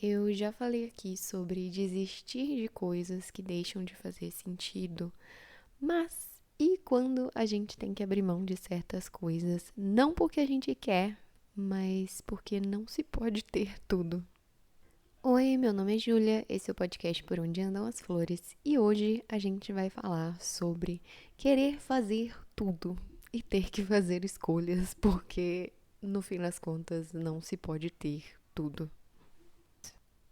Eu já falei aqui sobre desistir de coisas que deixam de fazer sentido, mas e quando a gente tem que abrir mão de certas coisas, não porque a gente quer, mas porque não se pode ter tudo? Oi, meu nome é Júlia, esse é o podcast Por Onde Andam as Flores e hoje a gente vai falar sobre querer fazer tudo e ter que fazer escolhas, porque no fim das contas não se pode ter tudo.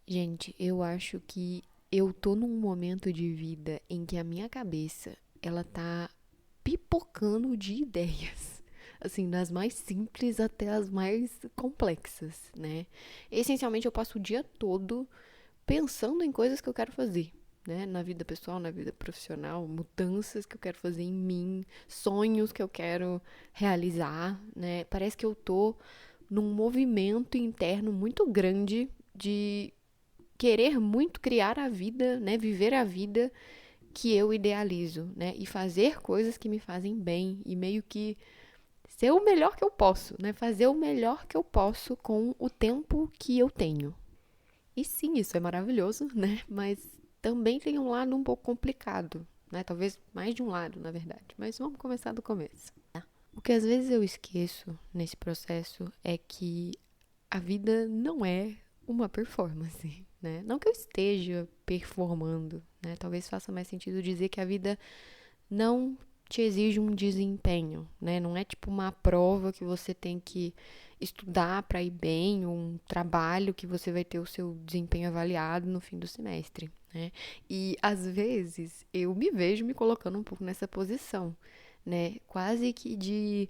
Gente, eu acho que eu tô num momento de vida em que a minha cabeça, ela tá pipocando de ideias. Assim, das mais simples até as mais complexas, né? Essencialmente, eu passo o dia todo pensando em coisas que eu quero fazer, né? Na vida pessoal, na vida profissional, mudanças que eu quero fazer em mim, sonhos que eu quero realizar, né? Parece que eu tô num movimento interno muito grande de querer muito criar a vida, né, viver a vida que eu idealizo, né, e fazer coisas que me fazem bem e meio que ser o melhor que eu posso, né, fazer o melhor que eu posso com o tempo que eu tenho. E sim, isso é maravilhoso, né, mas também tem um lado um pouco complicado, né, talvez mais de um lado, na verdade, mas vamos começar do começo. O que às vezes eu esqueço nesse processo é que a vida não é uma performance, né? Não que eu esteja performando, né? Talvez faça mais sentido dizer que a vida não te exige um desempenho, né? Não é tipo uma prova que você tem que estudar para ir bem, um trabalho que você vai ter o seu desempenho avaliado no fim do semestre, né? E às vezes eu me vejo me colocando um pouco nessa posição, né? Quase que de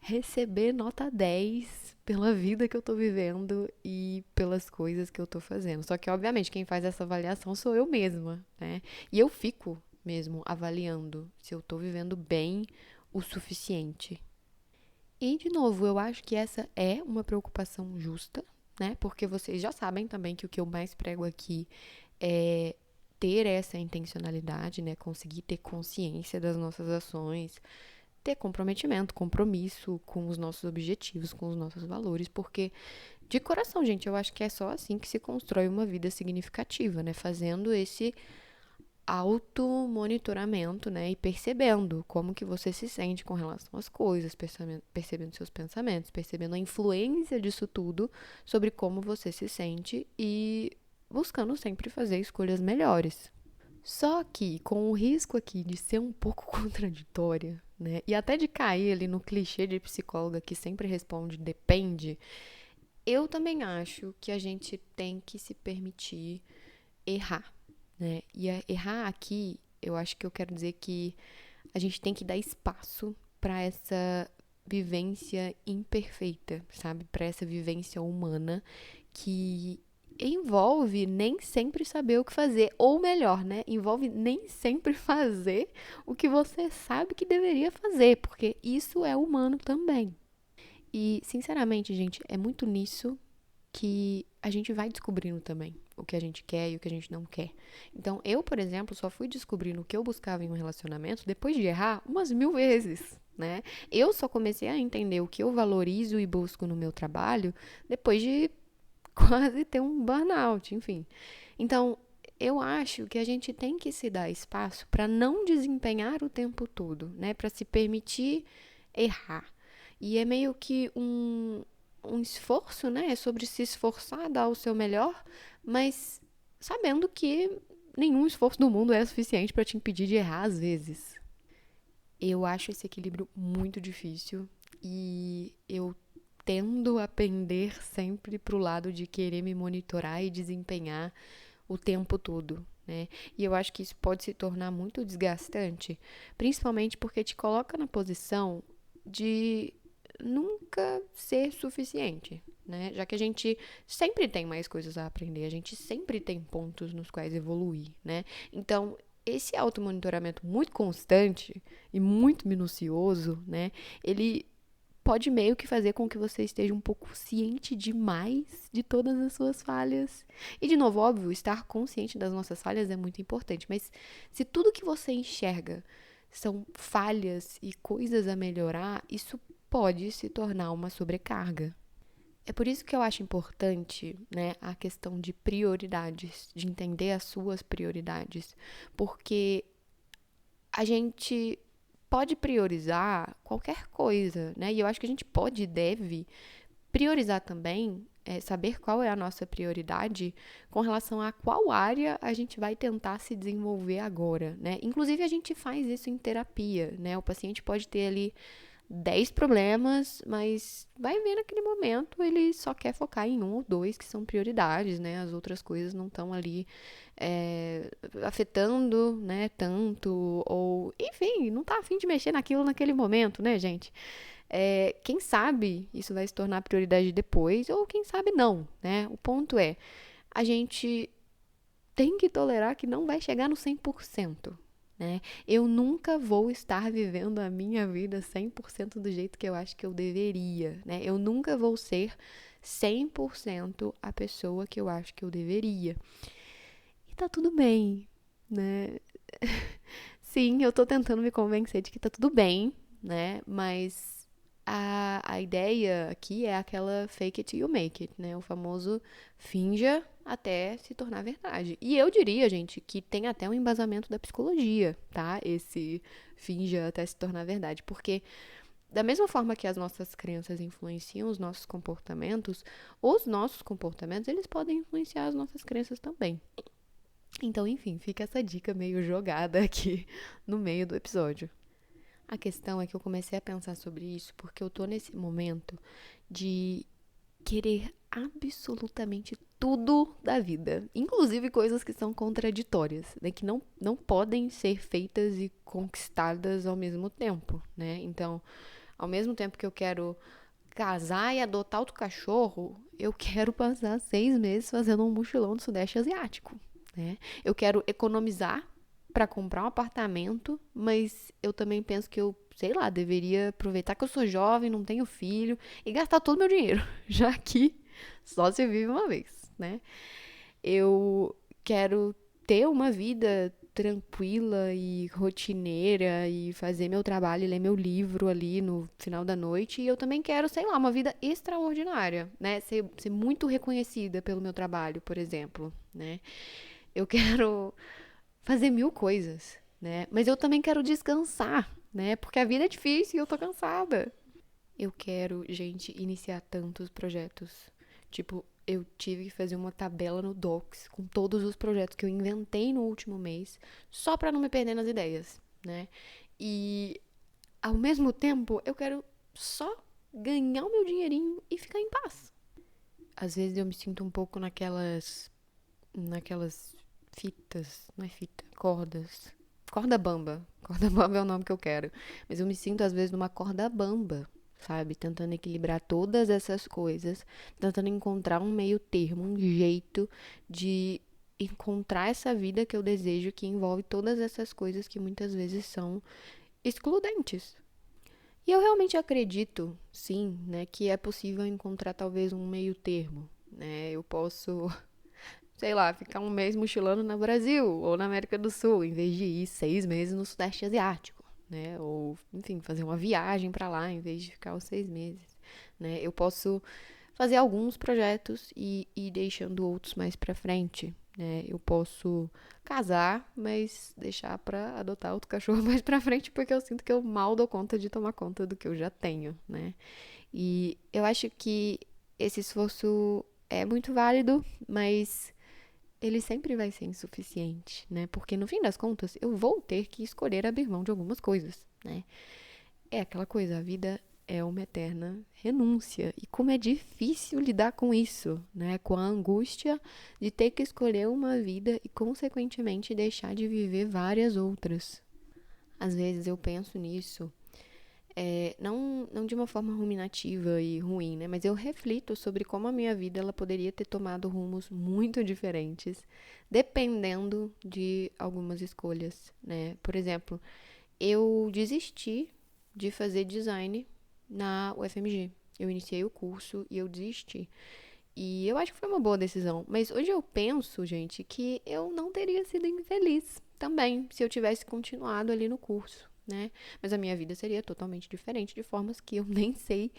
receber nota 10 pela vida que eu tô vivendo e pelas coisas que eu tô fazendo. Só que, obviamente, quem faz essa avaliação sou eu mesma, né? E eu fico mesmo avaliando se eu tô vivendo bem o suficiente. E, de novo, eu acho que essa é uma preocupação justa, né? Porque vocês já sabem também que o que eu mais prego aqui é ter essa intencionalidade, né? Conseguir ter consciência das nossas ações, ter comprometimento, compromisso com os nossos objetivos, com os nossos valores, porque de coração, gente, eu acho que é só assim que se constrói uma vida significativa, né? Fazendo esse automonitoramento, né? E percebendo como que você se sente com relação às coisas, percebendo seus pensamentos, percebendo a influência disso tudo sobre como você se sente e buscando sempre fazer escolhas melhores. Só que, com o risco aqui de ser um pouco contraditória, né? E até de cair ali no clichê de psicóloga que sempre responde depende, eu também acho que a gente tem que se permitir errar, né? E errar aqui, eu acho que eu quero dizer que a gente tem que dar espaço para essa vivência imperfeita, sabe? Para essa vivência humana que envolve nem sempre saber o que fazer, ou melhor, né? Envolve nem sempre fazer o que você sabe que deveria fazer, porque isso é humano também. E, sinceramente, gente, é muito nisso que a gente vai descobrindo também o que a gente quer e o que a gente não quer. Então, eu, por exemplo, só fui descobrindo o que eu buscava em um relacionamento depois de errar umas 1000 vezes, né? Eu só comecei a entender o que eu valorizo e busco no meu trabalho depois de quase ter um burnout, enfim. Então, eu acho que a gente tem que se dar espaço para não desempenhar o tempo todo, né? Para se permitir errar. E é meio que um esforço, né? É sobre se esforçar, dar o seu melhor, mas sabendo que nenhum esforço do mundo é suficiente para te impedir de errar às vezes. Eu acho esse equilíbrio muito difícil e eu tendo a pender sempre pro lado de querer me monitorar e desempenhar o tempo todo, né? E eu acho que isso pode se tornar muito desgastante, principalmente porque te coloca na posição de nunca ser suficiente, né? Já que a gente sempre tem mais coisas a aprender, a gente sempre tem pontos nos quais evoluir, né? Então, esse automonitoramento muito constante e muito minucioso, né? Ele pode meio que fazer com que você esteja um pouco ciente demais de todas as suas falhas. E, de novo, óbvio, estar consciente das nossas falhas é muito importante, mas se tudo que você enxerga são falhas e coisas a melhorar, isso pode se tornar uma sobrecarga. É por isso que eu acho importante, né, a questão de prioridades, de entender as suas prioridades, porque a gente pode priorizar qualquer coisa, né? E eu acho que a gente pode e deve priorizar também, saber qual é a nossa prioridade com relação a qual área a gente vai tentar se desenvolver agora, né? Inclusive, a gente faz isso em terapia, né? O paciente pode ter ali 10 problemas, mas vai ver naquele momento ele só quer focar em um ou dois que são prioridades, né? As outras coisas não estão ali afetando, né, tanto, ou enfim, não tá afim de mexer naquilo naquele momento, né, gente? Quem sabe isso vai se tornar prioridade depois, ou quem sabe não, né? O ponto é, a gente tem que tolerar que não vai chegar no 100%, né? Eu nunca vou estar vivendo a minha vida 100% do jeito que eu acho que eu deveria, né? Eu nunca vou ser 100% a pessoa que eu acho que eu deveria. E tá tudo bem, né? Sim, eu tô tentando me convencer de que tá tudo bem, né? Mas a ideia aqui é aquela fake it till you make it, né? O famoso finja até se tornar verdade. E eu diria, gente, que tem até um embasamento da psicologia, tá? Esse finja até se tornar verdade. Porque da mesma forma que as nossas crenças influenciam os nossos comportamentos, eles podem influenciar as nossas crenças também. Então, enfim, fica essa dica meio jogada aqui no meio do episódio. A questão é que eu comecei a pensar sobre isso porque eu tô nesse momento de querer absolutamente tudo da vida, inclusive coisas que são contraditórias, né, que não podem ser feitas e conquistadas ao mesmo tempo, né? Então, ao mesmo tempo que eu quero casar e adotar outro cachorro, eu quero passar 6 meses fazendo um mochilão do Sudeste Asiático, né? Eu quero economizar para comprar um apartamento, mas eu também penso que eu, sei lá, deveria aproveitar que eu sou jovem, não tenho filho e gastar todo o meu dinheiro, já que só se vive uma vez, né? Eu quero ter uma vida tranquila e rotineira e fazer meu trabalho e ler meu livro ali no final da noite. E eu também quero, sei lá, uma vida extraordinária, né? Ser muito reconhecida pelo meu trabalho, por exemplo, né? Eu quero fazer mil coisas, né? Mas eu também quero descansar, né? Porque a vida é difícil e eu tô cansada. Eu quero, gente, iniciar tantos projetos. Tipo, eu tive que fazer uma tabela no Docs com todos os projetos que eu inventei no último mês, só pra não me perder nas ideias, né? E ao mesmo tempo, eu quero só ganhar o meu dinheirinho e ficar em paz. Às vezes eu me sinto um pouco naquelas fitas, não é fita, cordas. Corda bamba. Corda bamba é o nome que eu quero. Mas eu me sinto às vezes numa corda bamba, sabe? Tentando equilibrar todas essas coisas, tentando encontrar um meio termo, um jeito de encontrar essa vida que eu desejo que envolve todas essas coisas que muitas vezes são excludentes. E eu realmente acredito, sim, né, que é possível encontrar talvez um meio termo, né? Eu posso, sei lá, ficar um mês mochilando no Brasil ou na América do Sul, em vez de ir 6 meses no Sudeste Asiático, né? Ou, enfim, fazer uma viagem para lá em vez de ficar os 6 meses, né? Eu posso fazer alguns projetos e ir deixando outros mais para frente, né? Eu posso casar, mas deixar para adotar outro cachorro mais para frente, porque eu sinto que eu mal dou conta de tomar conta do que eu já tenho, né? E eu acho que esse esforço é muito válido, mas ele sempre vai ser insuficiente, né? Porque no fim das contas, eu vou ter que escolher abrir mão de algumas coisas, né? É aquela coisa, a vida é uma eterna renúncia. E como é difícil lidar com isso, né? Com a angústia de ter que escolher uma vida e, consequentemente, deixar de viver várias outras. Às vezes eu penso nisso, não de uma forma ruminativa e ruim, né? Mas eu reflito sobre como a minha vida ela poderia ter tomado rumos muito diferentes, dependendo de algumas escolhas, né? Por exemplo, eu desisti de fazer design na UFMG. Eu iniciei o curso e eu desisti. E eu acho que foi uma boa decisão. Mas hoje eu penso, gente, que eu não teria sido infeliz também se eu tivesse continuado ali no curso, né? Mas a minha vida seria totalmente diferente de formas que eu nem sei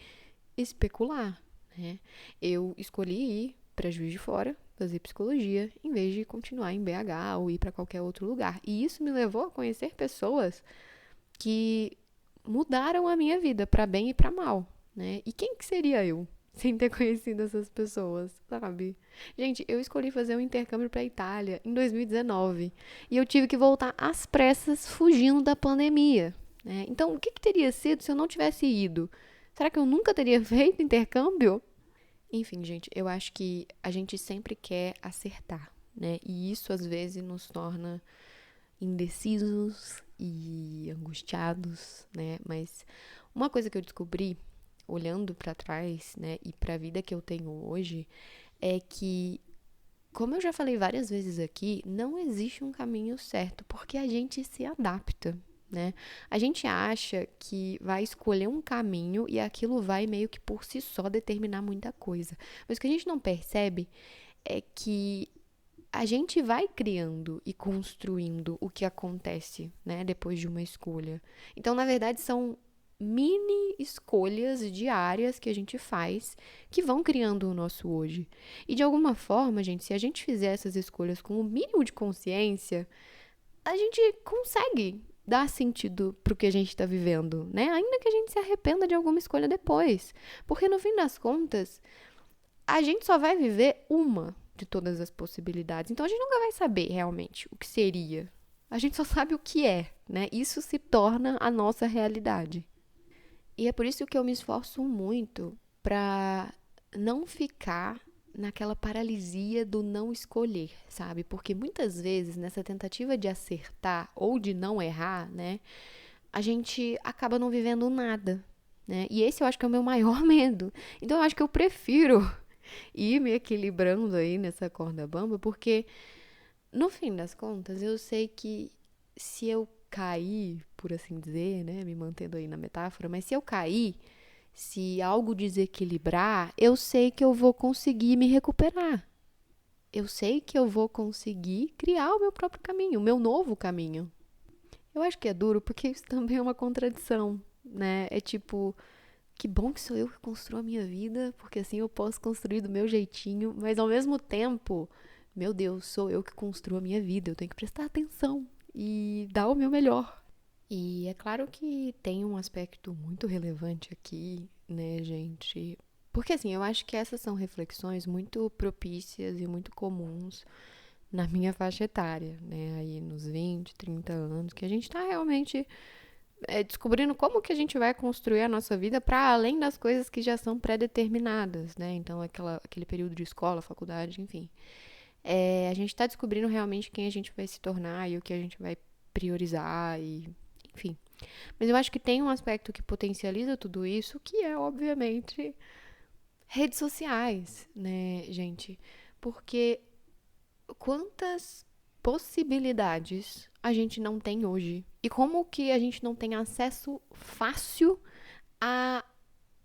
especular, né? Eu escolhi ir para Juiz de Fora fazer psicologia em vez de continuar em BH ou ir para qualquer outro lugar. E isso me levou a conhecer pessoas que mudaram a minha vida para bem e para mal, né? E quem que seria eu sem ter conhecido essas pessoas, sabe? Gente, eu escolhi fazer um intercâmbio para Itália em 2019 e eu tive que voltar às pressas fugindo da pandemia, né? Então, o que teria sido se eu não tivesse ido? Será que eu nunca teria feito intercâmbio? Enfim, gente, eu acho que a gente sempre quer acertar, né? E isso às vezes nos torna indecisos e angustiados, né? Mas uma coisa que eu descobri olhando para trás, né, e para a vida que eu tenho hoje, é que, como eu já falei várias vezes aqui, não existe um caminho certo, porque a gente se adapta, né? A gente acha que vai escolher um caminho e aquilo vai meio que por si só determinar muita coisa. Mas o que a gente não percebe é que a gente vai criando e construindo o que acontece, né, depois de uma escolha. Então, na verdade, são mini escolhas diárias que a gente faz que vão criando o nosso hoje. E de alguma forma, gente, se a gente fizer essas escolhas com o mínimo de consciência, a gente consegue dar sentido pro que a gente está vivendo, né? Ainda que a gente se arrependa de alguma escolha depois. Porque no fim das contas, a gente só vai viver uma de todas as possibilidades. Então a gente nunca vai saber realmente o que seria. A gente só sabe o que é, né? Isso se torna a nossa realidade. E é por isso que eu me esforço muito para não ficar naquela paralisia do não escolher, sabe? Porque muitas vezes nessa tentativa de acertar ou de não errar, né, a gente acaba não vivendo nada, né? E esse eu acho que é o meu maior medo. Então eu acho que eu prefiro ir me equilibrando aí nessa corda bamba, porque no fim das contas eu sei que se eu cair, por assim dizer, né, me mantendo aí na metáfora, mas se eu cair, se algo desequilibrar, eu sei que eu vou conseguir me recuperar. Eu sei que eu vou conseguir criar o meu próprio caminho, o meu novo caminho. Eu acho que é duro porque isso também é uma contradição, né? É tipo, que bom que sou eu que construo a minha vida, porque assim eu posso construir do meu jeitinho, mas ao mesmo tempo, meu Deus, sou eu que construo a minha vida, eu tenho que prestar atenção e dar o meu melhor. E é claro que tem um aspecto muito relevante aqui, né, gente? Porque assim, eu acho que essas são reflexões muito propícias e muito comuns na minha faixa etária, né? Aí nos 20, 30 anos, que a gente tá realmente descobrindo como que a gente vai construir a nossa vida para além das coisas que já são pré-determinadas, né? Então, aquele período de escola, faculdade, enfim. A gente está descobrindo realmente quem a gente vai se tornar e o que a gente vai priorizar e, enfim. Mas eu acho que tem um aspecto que potencializa tudo isso, que é, obviamente, redes sociais, né, gente? Porque quantas possibilidades a gente não tem hoje? E como que a gente não tem acesso fácil a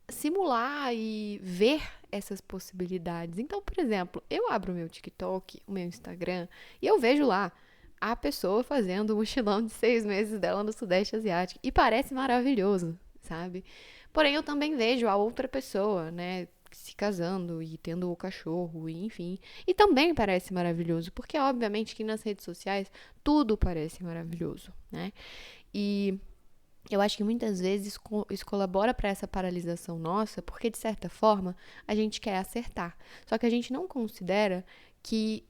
simular e ver essas possibilidades? Então, por exemplo, eu abro o meu TikTok, o meu Instagram, e eu vejo lá a pessoa fazendo o mochilão de 6 meses dela no Sudeste Asiático. E parece maravilhoso, sabe? Porém, eu também vejo a outra pessoa, né? Se casando e tendo o cachorro, e enfim. E também parece maravilhoso, porque obviamente que nas redes sociais tudo parece maravilhoso, né? E eu acho que muitas vezes isso colabora para essa paralisação nossa, porque de certa forma a gente quer acertar. Só que a gente não considera que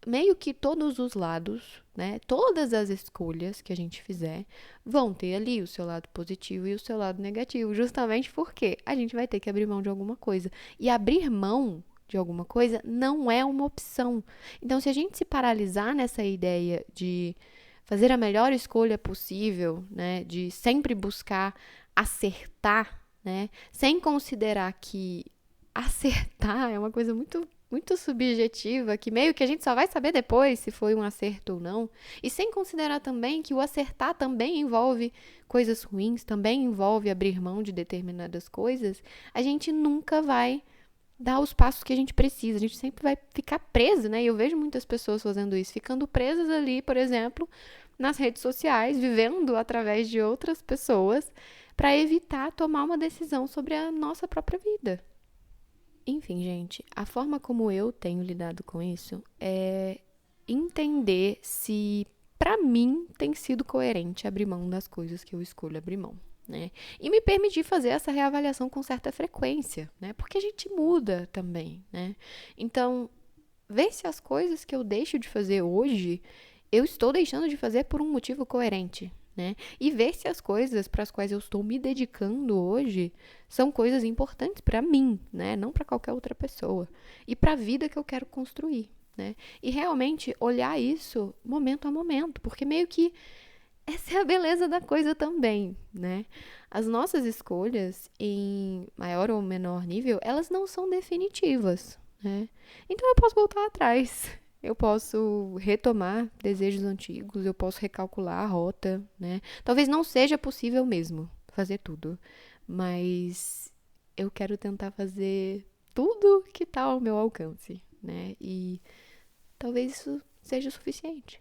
meio que todos os lados, né, todas as escolhas que a gente fizer vão ter ali o seu lado positivo e o seu lado negativo, justamente porque a gente vai ter que abrir mão de alguma coisa. E abrir mão de alguma coisa não é uma opção. Então, se a gente se paralisar nessa ideia de fazer a melhor escolha possível, né, de sempre buscar acertar, né, sem considerar que acertar é uma coisa muito subjetiva, que meio que a gente só vai saber depois se foi um acerto ou não, e sem considerar também que o acertar também envolve coisas ruins, também envolve abrir mão de determinadas coisas, a gente nunca vai dar os passos que a gente precisa, a gente sempre vai ficar preso, né? E eu vejo muitas pessoas fazendo isso, ficando presas ali, por exemplo, nas redes sociais, vivendo através de outras pessoas, para evitar tomar uma decisão sobre a nossa própria vida. Enfim, gente, a forma como eu tenho lidado com isso é entender se, pra mim, tem sido coerente abrir mão das coisas que eu escolho abrir mão, né? E me permitir fazer essa reavaliação com certa frequência, né? Porque a gente muda também, né? Então, ver se as coisas que eu deixo de fazer hoje, eu estou deixando de fazer por um motivo coerente, né? E ver se as coisas para as quais eu estou me dedicando hoje são coisas importantes para mim, né? Não para qualquer outra pessoa. E para a vida que eu quero construir, né? E realmente olhar isso momento a momento, porque meio que essa é a beleza da coisa também, né? As nossas escolhas, em maior ou menor nível, elas não são definitivas, né? Então eu posso voltar atrás, eu posso retomar desejos antigos, eu posso recalcular a rota, né? Talvez não seja possível mesmo fazer tudo, mas eu quero tentar fazer tudo que está ao meu alcance, né? E talvez isso seja o suficiente.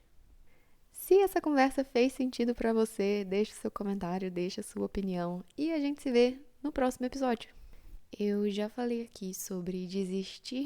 Se essa conversa fez sentido pra você, deixe seu comentário, deixe a sua opinião e a gente se vê no próximo episódio. Eu já falei aqui sobre desistir